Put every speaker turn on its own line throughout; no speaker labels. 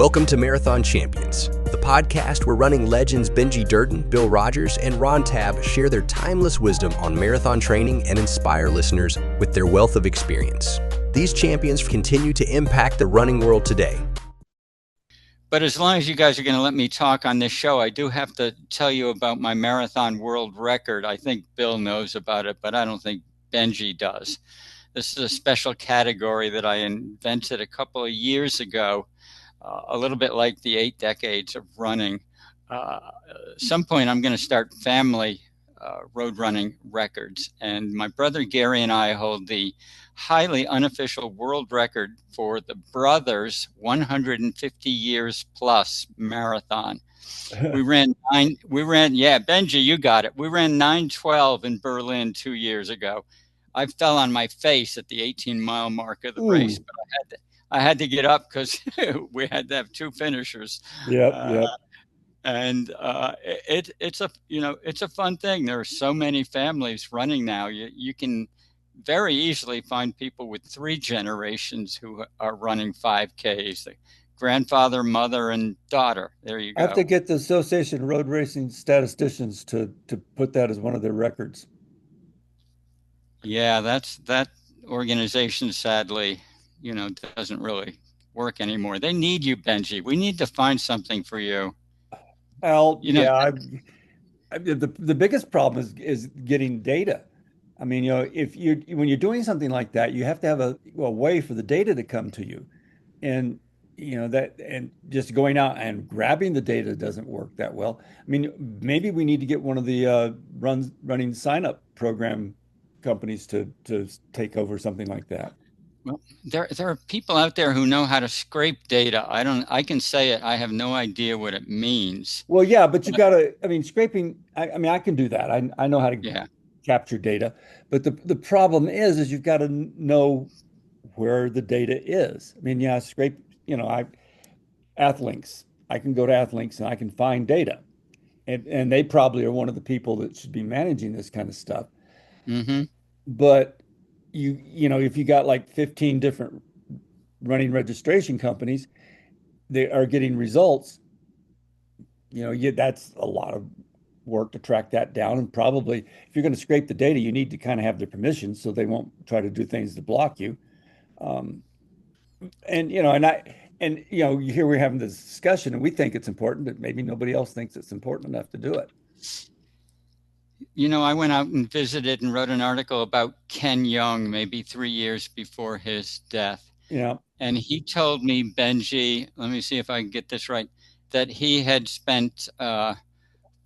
Welcome to Marathon Champions, the podcast where running legends Benji Durden, Bill Rogers, and Ron Tabb share their timeless wisdom on marathon training and inspire listeners with their wealth of experience. These champions continue to impact the running world today.
But as long as you guys are going to let me talk on this show, I do have to tell you about my marathon world record. I think Bill knows about it, but I don't think Benji does. This is a special category that I invented a couple of years ago, a little bit like the 8 decades of running. At some point, I'm going to start family road running records. And my brother Gary and I hold the highly unofficial world record for the brothers 150 years plus marathon. Benji, you got it. We ran 9:12 in Berlin 2 years ago. I fell on my face at the 18-mile mark of the race, but I had to get up because we had to have 2 finishers.
Yep.
And it's a fun thing. There are so many families running now. You can very easily find people with 3 generations who are running 5Ks. The grandfather, mother, and daughter. There you go.
I have to get the Association of Road Racing Statisticians to put that as one of their records.
Yeah, that organization sadly, doesn't really work anymore. They need you, Benji. We need to find something for you.
Well, the biggest problem is getting data. I mean, when you're doing something like that, you have to have a way for the data to come to you, and and just going out and grabbing the data doesn't work that well. I mean, maybe we need to get one of the running sign-up program companies to take over something like that.
Well, there are people out there who know how to scrape data. I can say it. I have no idea what it means.
Well, yeah, but you got to, scraping, I can do that. I know how to capture data, but the problem is you've got to know where the data is. Scrape, Athlinks, I can go to Athlinks and I can find data, and they probably are one of the people that should be managing this kind of stuff.
Mm-hmm.
But if you got like 15 different running registration companies, they are getting results. That's a lot of work to track that down. And probably if you're going to scrape the data, you need to kind of have their permission so they won't try to do things to block you. Here we're having this discussion and we think it's important, but maybe nobody else thinks it's important enough to do it.
I went out and visited and wrote an article about Ken Young, maybe 3 years before his death.
Yeah.
And he told me, Benji, let me see if I can get this right, that he had spent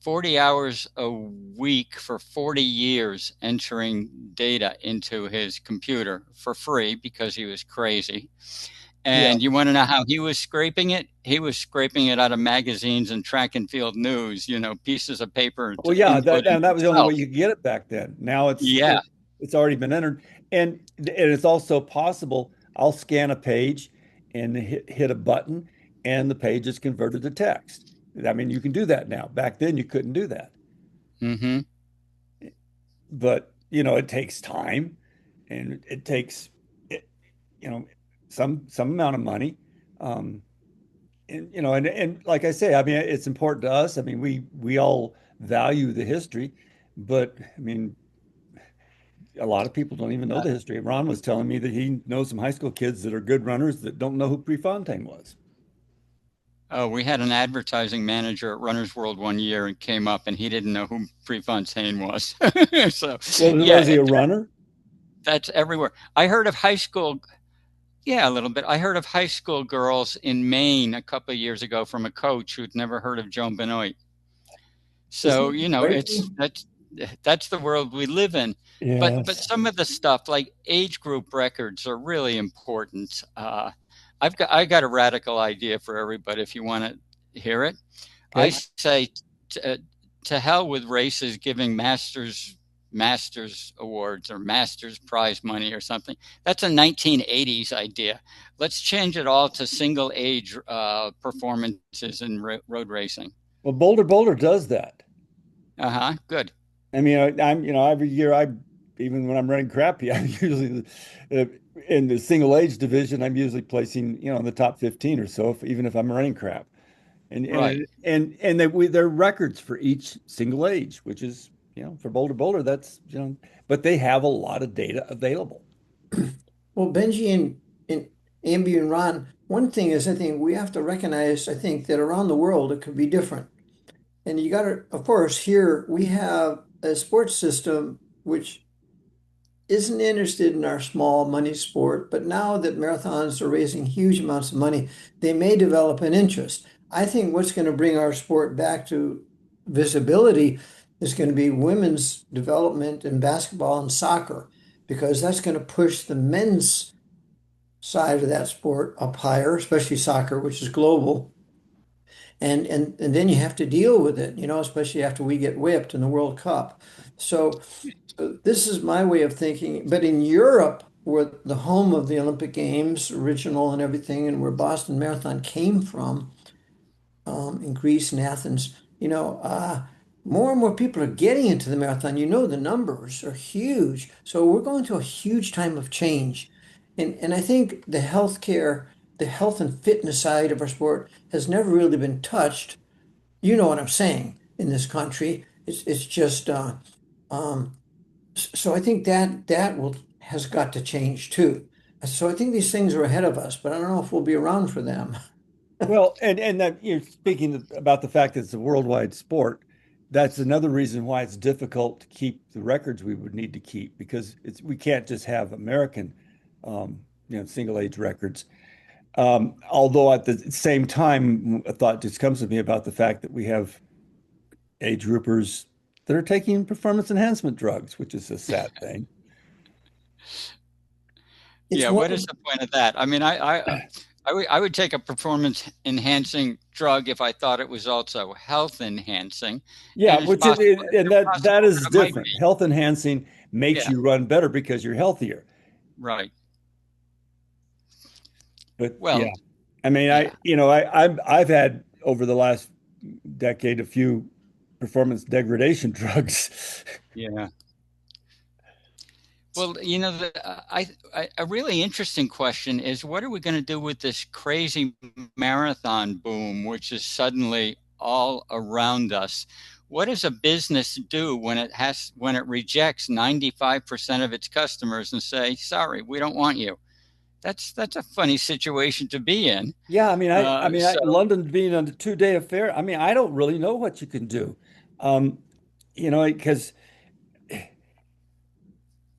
40 hours a week for 40 years entering data into his computer for free because he was crazy. And you want to know how he was scraping it? He was scraping it out of magazines and track and field news, pieces of paper.
Well, yeah, that was the only way you could get it back then. Now it's already been entered. And it's also possible I'll scan a page and hit a button and the page is converted to text. You can do that now. Back then you couldn't do that.
Mm-hmm.
But, it takes time and it takes, some amount of money. And like I say, it's important to us. We all value the history, but a lot of people don't even know the history. Ron was telling me that he knows some high school kids that are good runners that don't know who Prefontaine was.
Oh, we had an advertising manager at Runner's World one year and came up and he didn't know who Prefontaine was.
Was he a runner?
That's everywhere. I heard of high school. Yeah, a little bit. I heard of high school girls in Maine a couple of years ago from a coach who'd never heard of Joan Benoit. So, that's the world we live in.
Yes.
But some of the stuff like age group records are really important. I got a radical idea for everybody if you want to hear it. Okay. I say to hell with races giving Masters awards or Masters prize money or something. That's a 1980s idea. Let's change it all to single age performances in road racing.
Well, Boulder does that.
Good.
every year I even when I'm running crappy, I'm usually uh, in the single age division. I'm usually placing, in the top 15 or so, even if I'm running crap. And
Right.
there are records for each single age, which is, for Boulder, that's, but they have a lot of data available.
Well, Benji and Amby and Ron, one thing is I think we have to recognize, I think, that around the world it could be different. And you got to, of course, here we have a sports system which isn't interested in our small money sport, but now that marathons are raising huge amounts of money, they may develop an interest. I think what's going to bring our sport back to visibility is going to be women's development in basketball and soccer, because that's going to push the men's side of that sport up higher, especially soccer, which is global. And then you have to deal with it, especially after we get whipped in the World Cup. So this is my way of thinking. But in Europe, where the home of the Olympic Games, original and everything, and where Boston Marathon came from, in Greece and Athens, more and more people are getting into the marathon. The numbers are huge. So we're going through a huge time of change. And I think the health and fitness side of our sport has never really been touched. You know what I'm saying in this country. It's just so I think that will has got to change too. So I think these things are ahead of us, but I don't know if we'll be around for them.
Well, and that speaking about the fact that it's a worldwide sport, that's another reason why it's difficult to keep the records we would need to keep, because we can't just have American single age records. Although at the same time, a thought just comes to me about the fact that we have age groupers that are taking performance enhancement drugs, which is a sad thing.
Yeah, what is the point of that? I mean, I would take a performance enhancing drug if I thought it was also health enhancing.
Yeah,
And
which is that is different. Health enhancing makes you run better because you're healthier.
Right.
But
well,
yeah, I mean, I've had over the last decade a few performance degradation drugs.
Yeah. Well, a really interesting question is, what are we going to do with this crazy marathon boom, which is suddenly all around us? What does a business do when it rejects 95% of its customers and say, sorry, we don't want you? That's a funny situation to be in.
Yeah, I mean, London being on a 2-day affair. I mean, I don't really know what you can do, because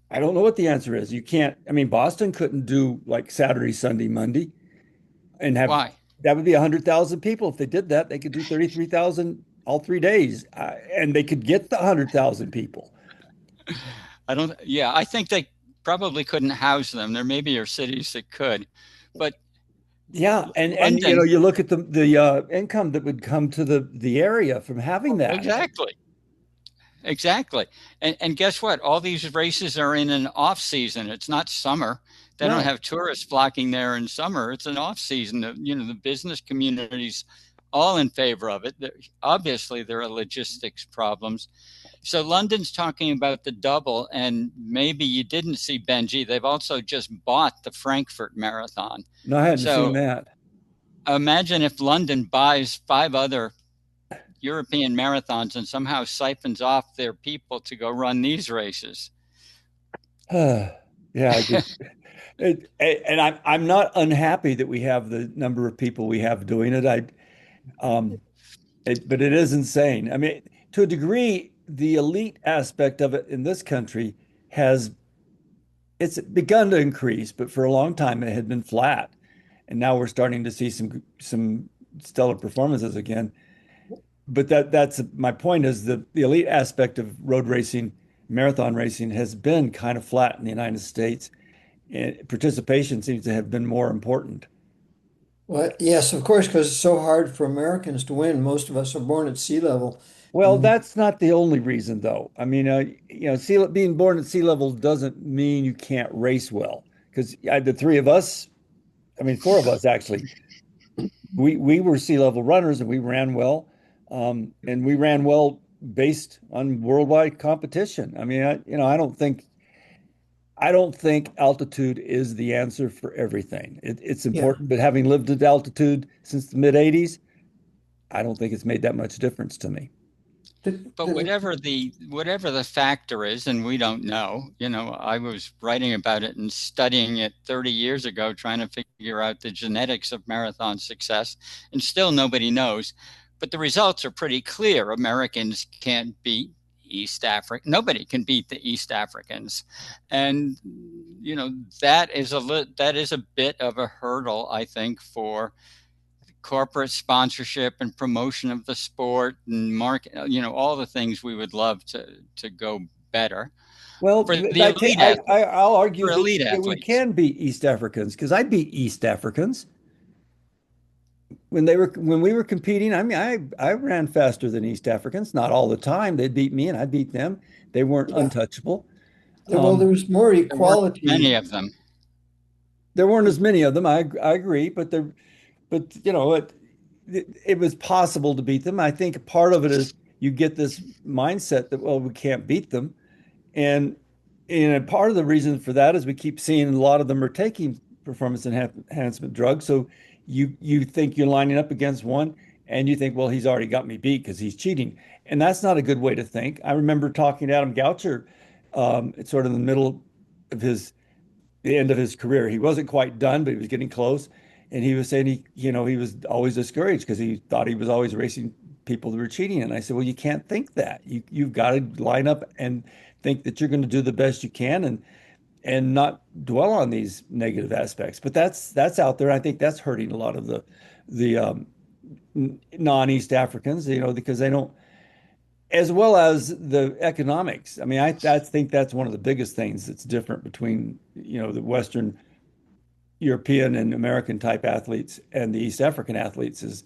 I don't know what the answer is. You can't. I mean, Boston couldn't do like Saturday, Sunday, Monday, and have
why?
That would be 100,000 people. If they did that, they could do 33,000 all 3 days, and they could get the 100,000 people.
I think they probably couldn't house them. There maybe are cities that could, but
yeah, and you look at the income that would come to the area from having that.
Exactly. And guess what? All these races are in an off season. It's not summer. They don't have tourists flocking there in summer. It's an off season. The business community's all in favor of it. Obviously, there are logistics problems. So London's talking about the double, and maybe you didn't see, Benji, they've also just bought the Frankfurt Marathon.
No, I hadn't seen that.
Imagine if London buys 5 other European marathons and somehow siphons off their people to go run these races.
Yeah, and I'm not unhappy that we have the number of people we have doing it. But it is insane. I mean, to a degree, the elite aspect of it in this country it's begun to increase, but for a long time it had been flat, and now we're starting to see some stellar performances again. But that's my point, is the elite aspect of road racing, marathon racing, has been kind of flat in the United States, and participation seems to have been more important.
Well, yes, of course, because it's so hard for Americans to win. Most of us are born at sea level.
Well, that's not the only reason, though. I mean, being born at sea level doesn't mean you can't race well. Because the 3 of us, I mean, 4 of us actually, we were sea level runners, and we ran well, and we ran well based on worldwide competition. I mean, I don't think I don't think altitude is the answer for everything. It's
Yeah.
important, but having lived at altitude since the mid 80s, I don't think it's made that much difference to me.
But whatever the factor is, and we don't know, I was writing about it and studying it 30 years ago, trying to figure out the genetics of marathon success, and still nobody knows. But the results are pretty clear. Americans can't beat East Africa. Nobody can beat the East Africans, and that is a bit of a hurdle, I think, for corporate sponsorship and promotion of the sport and market, all the things we would love to go better
Well,
for the elite athletes.
I'll argue
For
that,
elite
that we
athletes,
can beat East Africans because I beat East Africans when we were competing. I mean, I ran faster than East Africans, not all the time. They'd beat me and I beat them. They weren't
Yeah.
untouchable.
Well, there was more
there weren't many
equality.
of them.
There weren't as many of them. I agree, but it was possible to beat them. I think part of it is you get this mindset that, well, we can't beat them. And part of the reason for that is we keep seeing a lot of them are taking performance enhancement drugs. So you think you're lining up against one and you think, well, he's already got me beat because he's cheating. And that's not a good way to think. I remember talking to Adam Goucher, it's sort of in the middle of the end of his career. He wasn't quite done, but he was getting close. And he was saying he was always discouraged because he thought he was always racing people that were cheating. And I said, well, you can't think that. You've got to line up and think that you're going to do the best you can and not dwell on these negative aspects. But that's out there. I think that's hurting a lot of the non-East Africans, because they don't, as well as the economics. I mean, I think that's one of the biggest things that's different between, the Western European and American type athletes and the East African athletes is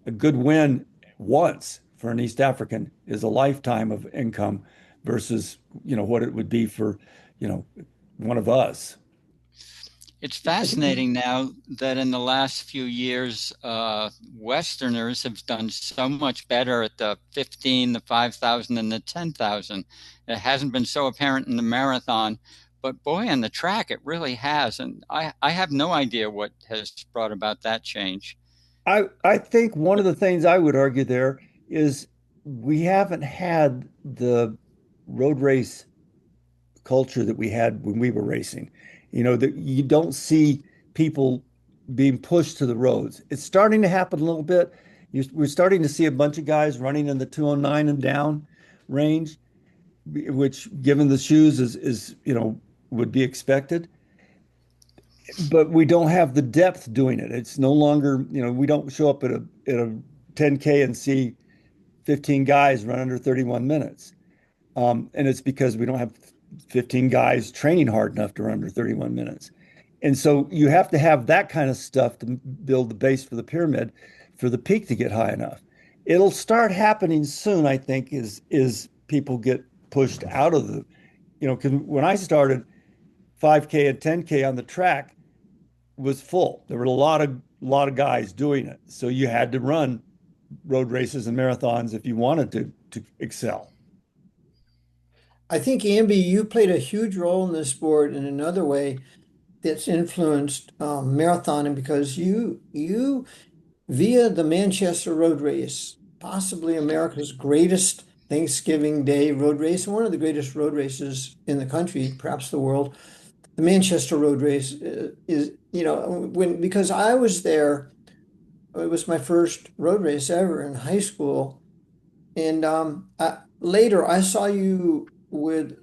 a good win once for an East African is a lifetime of income versus, what it would be for, one of us.
It's fascinating now that in the last few years, Westerners have done so much better at the 15, the 5,000, and the 10,000. It hasn't been so apparent in the marathon, but boy, on the track, it really has. And I have no idea what has brought about that change.
I think one of the things I would argue there is we haven't had the road race culture that we had when we were racing. That you don't see people being pushed to the roads. It's starting to happen a little bit. We're starting to see a bunch of guys running in the 209 and down range, which given the shoes is would be expected. But we don't have the depth doing it. It's no longer, we don't show up at a 10K and see 15 guys run under 31 minutes. And it's because we don't have 15 guys training hard enough to run under 31 minutes. And so you have to have that kind of stuff to build the base for the pyramid for the peak to get high enough. It'll start happening soon, I think, is people get pushed out of the, because when I started 5K and 10K on the track was full. There were a lot of guys doing it. So you had to run road races and marathons if you wanted to excel.
I think, Amby, you played a huge role in this sport in another way that's influenced marathoning because you via the Manchester Road Race, possibly America's greatest Thanksgiving Day road race, and one of the greatest road races in the country, perhaps the world. The Manchester Road Race is, because I was there, it was my first road race ever in high school. And later I saw you with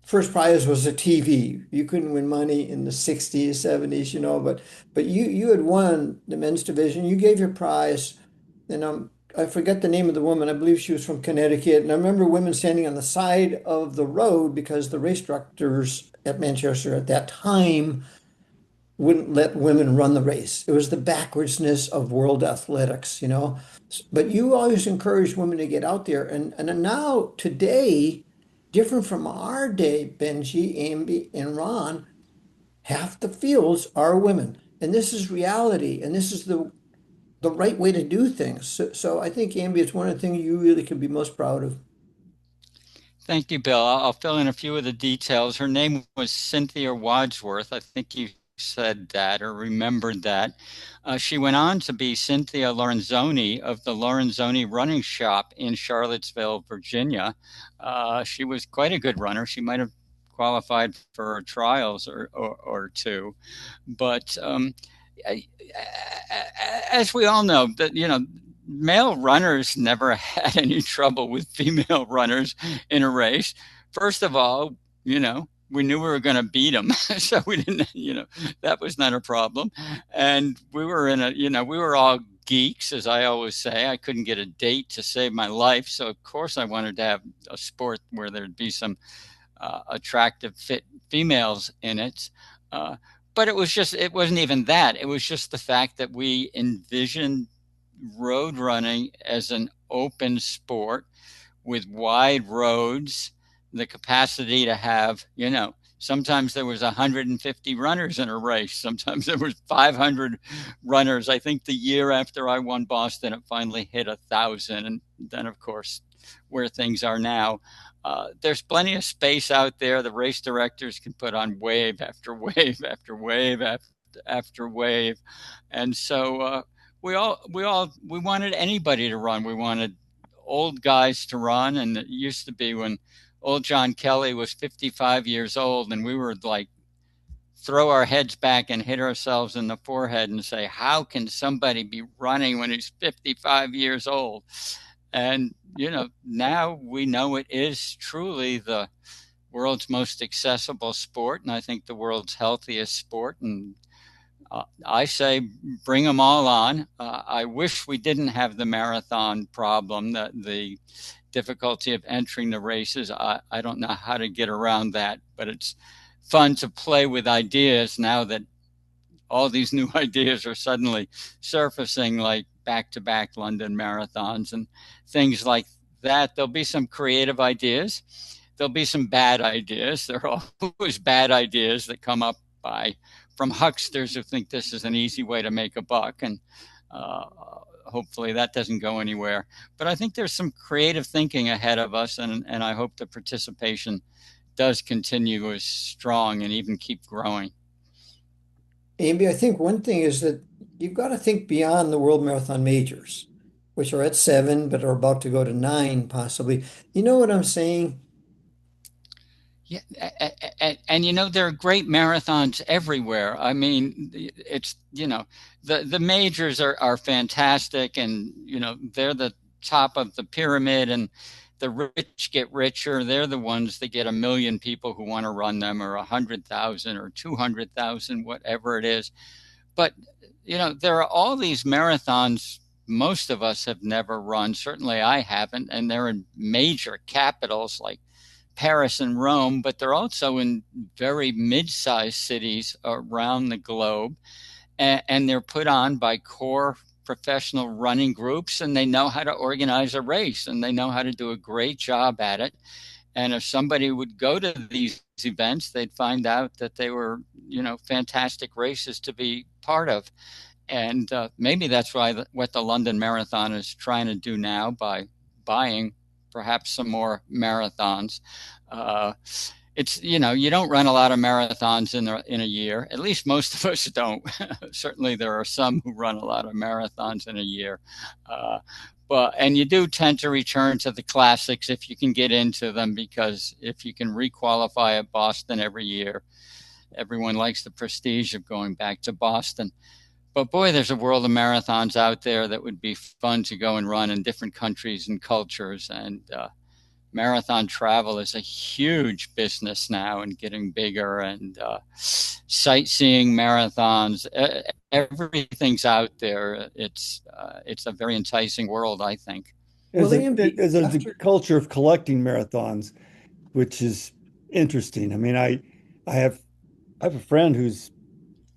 first prize was a TV. You couldn't win money in the 60s, 70s, but you had won the men's division. You gave your prize, and I forget the name of the woman. I believe she was from Connecticut. And I remember women standing on the side of the road because the race directors at Manchester at that time wouldn't let women run the race. It was the backwardsness of world athletics. But you always encouraged women to get out there. And now today, different from our day, Benji, Amby, and Ron, half the fields are women. And this is reality. And this is the right way to do things. So I think, Amby, it's one of the things you really could be most proud of.
Thank you, Bill. I'll fill in a few of the details. Her name was Cynthia Wadsworth. I think you said that or remembered that. She went on to be Cynthia Lorenzoni of the Lorenzoni Running Shop in Charlottesville, Virginia. She was quite a good runner. She might have qualified for trials or two. But as we all know, that male runners never had any trouble with female runners in a race. First of all, we knew we were going to beat them, so we didn't, that was not a problem. And we were we were all geeks, as I always say. I couldn't get a date to save my life, so of course I wanted to have a sport where there'd be some attractive, fit females in it. But it wasn't even that. It was just the fact that we envisioned road running as an open sport with wide roads, the capacity to have, sometimes there was 150 runners in a race. Sometimes there was 500 runners. I think the year after I won Boston, it finally hit 1,000. And then, of course, where things are now, there's plenty of space out there. The race directors can put on wave after wave after wave after wave. And so we wanted anybody to run. We wanted old guys to run. And it used to be when old John Kelly was 55 years old and we were like, throw our heads back and hit ourselves in the forehead and say, how can somebody be running when he's 55 years old? And, now we know it is truly the world's most accessible sport. And I think the world's healthiest sport. And I say, bring them all on. I wish we didn't have the marathon problem, the difficulty of entering the races. I don't know how to get around that, but it's fun to play with ideas now that all these new ideas are suddenly surfacing, like back-to-back London marathons and things like that. There'll be some creative ideas. There'll be some bad ideas. There are always bad ideas that come up from hucksters who think this is an easy way to make a buck. And hopefully that doesn't go anywhere. But I think there's some creative thinking ahead of us, and I hope the participation does continue as strong and even keep growing.
Amby, I think one thing is that you've got to think beyond the World Marathon Majors, which are at 7, but are about to go to 9, possibly. You know what I'm saying?
Yeah, and there are great marathons everywhere. I mean, it's the majors are fantastic, and they're the top of the pyramid, and the rich get richer. They're the ones that get 1 million people who want to run them, or 100,000 or 200,000, whatever it is. But there are all these marathons most of us have never run. Certainly I haven't, and they're in major capitals like Paris and Rome, but they're also in very mid-sized cities around the globe, and they're put on by core professional running groups, and they know how to organize a race, and they know how to do a great job at it. And if somebody would go to these events, they'd find out that they were, fantastic races to be part of. And maybe that's what the London Marathon is trying to do now by buying perhaps some more marathons. It's, you don't run a lot of marathons in a year. At least most of us don't. Certainly there are some who run a lot of marathons in a year. And you do tend to return to the classics if you can get into them, because if you can requalify at Boston every year, everyone likes the prestige of going back to Boston. But boy, there's a world of marathons out there that would be fun to go and run in different countries and cultures. And marathon travel is a huge business now and getting bigger. And sightseeing marathons, everything's out there. It's a very enticing world, I think.
There's a culture of collecting marathons, which is interesting. I mean, I have a friend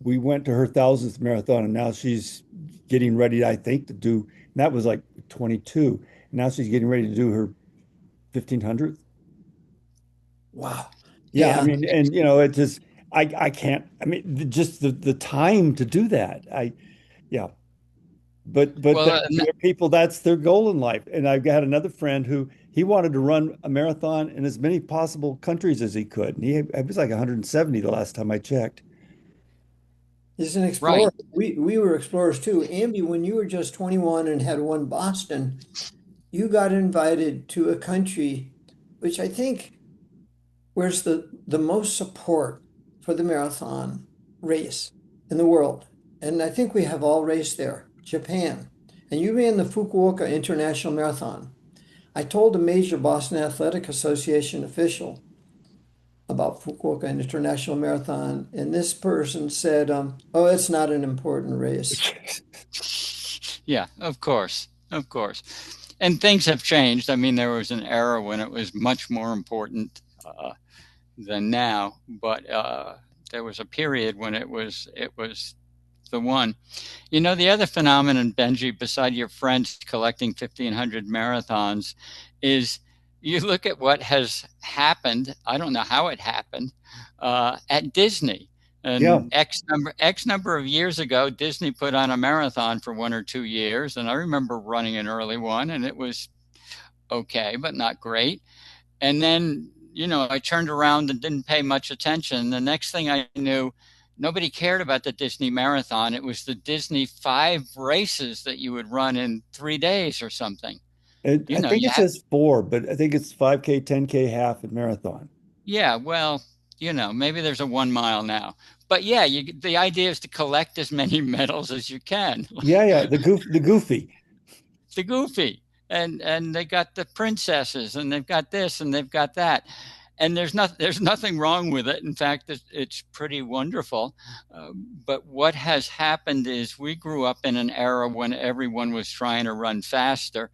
we went to her 1,000th marathon, and now she's getting ready, I think, to do, and that was like 22. And now she's getting ready to do her 1,500th.
Wow.
Yeah. I mean, and it just, I can't, I mean, just the time to do that. But
Well,
there are people, that's their goal in life. And I've got another friend who he wanted to run a marathon in as many possible countries as he could. And it was like 170 the last time I checked.
He's an
Right.
explorer. We were explorers too. Amby, when you were just 21 and had won Boston, you got invited to a country which I think where's the most support for the marathon race in the world. And I think we have all raced there, Japan. And you ran the Fukuoka International Marathon. I told a major Boston Athletic Association official about Fukuoka International Marathon, and this person said, "Oh, it's not an important race."
Yeah, of course, of course. And things have changed. I mean, there was an era when it was much more important than now, but there was a period when it was the one. You know, the other phenomenon, Benji, beside your friends collecting 1,500 marathons, is you look at what has happened. I don't know how it happened at Disney.
Yeah.
And X number of years ago, Disney put on a marathon for 1 or 2 years, and I remember running an early one, and it was okay, but not great. And then, I turned around and didn't pay much attention. The next thing I knew, nobody cared about the Disney marathon. It was the Disney 5 races that you would run in 3 days or something.
I think
You
it
have,
says 4, but I think it's 5K, 10K, half, and marathon.
yeah, well, maybe there's a 1 mile now. But yeah, the idea is to collect as many medals as you can.
Yeah, the goofy.
The goofy. And they got the princesses, and they've got this, and they've got that. And there's nothing wrong with it. In fact, it's pretty wonderful. But what has happened is we grew up in an era when everyone was trying to run faster.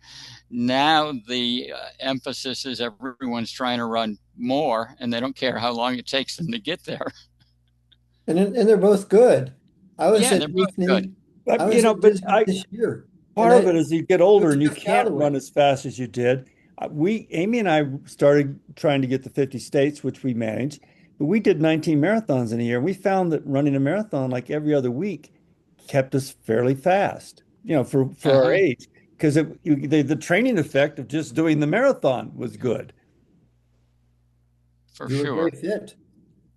Now the emphasis is everyone's trying to run more, and they don't care how long it takes them to get there.
And they're both good. I was
Yeah,
at
they're both
Disney.
good.
I was at Disney this year.
Part of it is you get older and you
Jeff
can't
Galloway.
run as fast as you did. Amy and I started trying to get the 50 states, which we managed, but we did 19 marathons in a year. We found that running a marathon like every other week kept us fairly fast, for our age, because the training effect of just doing the marathon was good.
For
You were
sure.
very fit.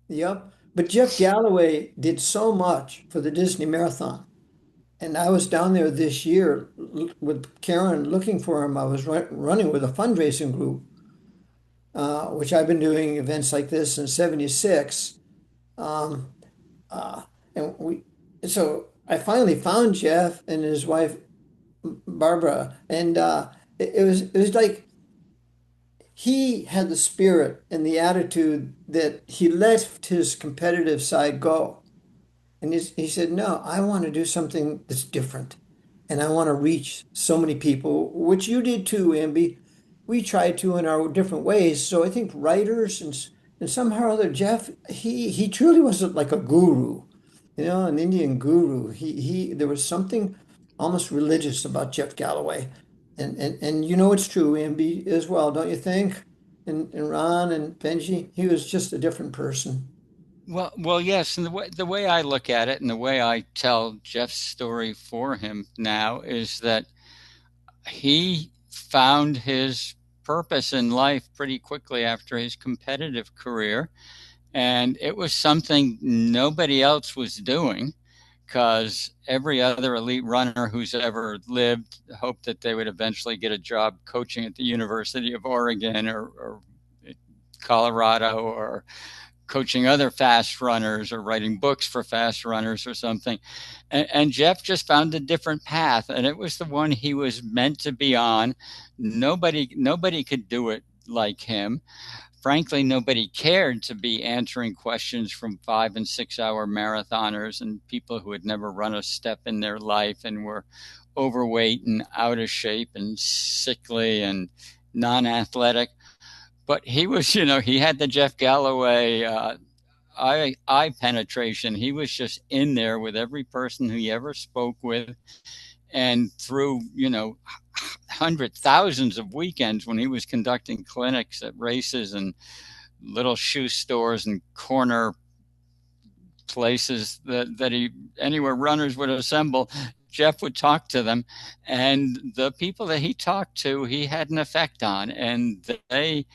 Yep. But Jeff Galloway did so much for the Disney Marathon. And I was down there this year with Karen looking for him. I was running with a fundraising group, which I've been doing events like this since '76. Um, so I finally found Jeff and his wife, Barbara. And it was like he had the spirit and the attitude that he let his competitive side go. And he said, "No, I want to do something that's different. And I want to reach so many people," which you did too, Amby. We tried to in our different ways. So I think writers and somehow or other, Jeff, he truly wasn't like a guru, an Indian guru. There was something almost religious about Jeff Galloway. And it's true, Amby, as well, don't you think? And Ron and Benji, he was just a different person.
Well, yes, and the way I look at it, and the way I tell Jeff's story for him now, is that he found his purpose in life pretty quickly after his competitive career, and it was something nobody else was doing, because every other elite runner who's ever lived hoped that they would eventually get a job coaching at the University of Oregon or Colorado, or coaching other fast runners, or writing books for fast runners or something. And Jeff just found a different path, and it was the one he was meant to be on. Nobody could do it like him. Frankly, nobody cared to be answering questions from 5 and 6 hour marathoners and people who had never run a step in their life and were overweight and out of shape and sickly and non-athletic. But he was, he had the Jeff Galloway eye penetration. He was just in there with every person who he ever spoke with. And through, thousands of weekends when he was conducting clinics at races and little shoe stores and corner places that anywhere runners would assemble, Jeff would talk to them, and the people that he talked to, he had an effect on, and they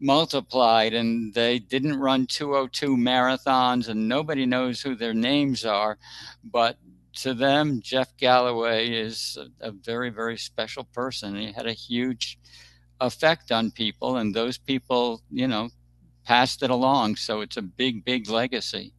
multiplied, and they didn't run 202 marathons, and nobody knows who their names are, but to them, Jeff Galloway is a very, very special person. He had a huge effect on people, and those people, passed it along. So it's a big, big legacy.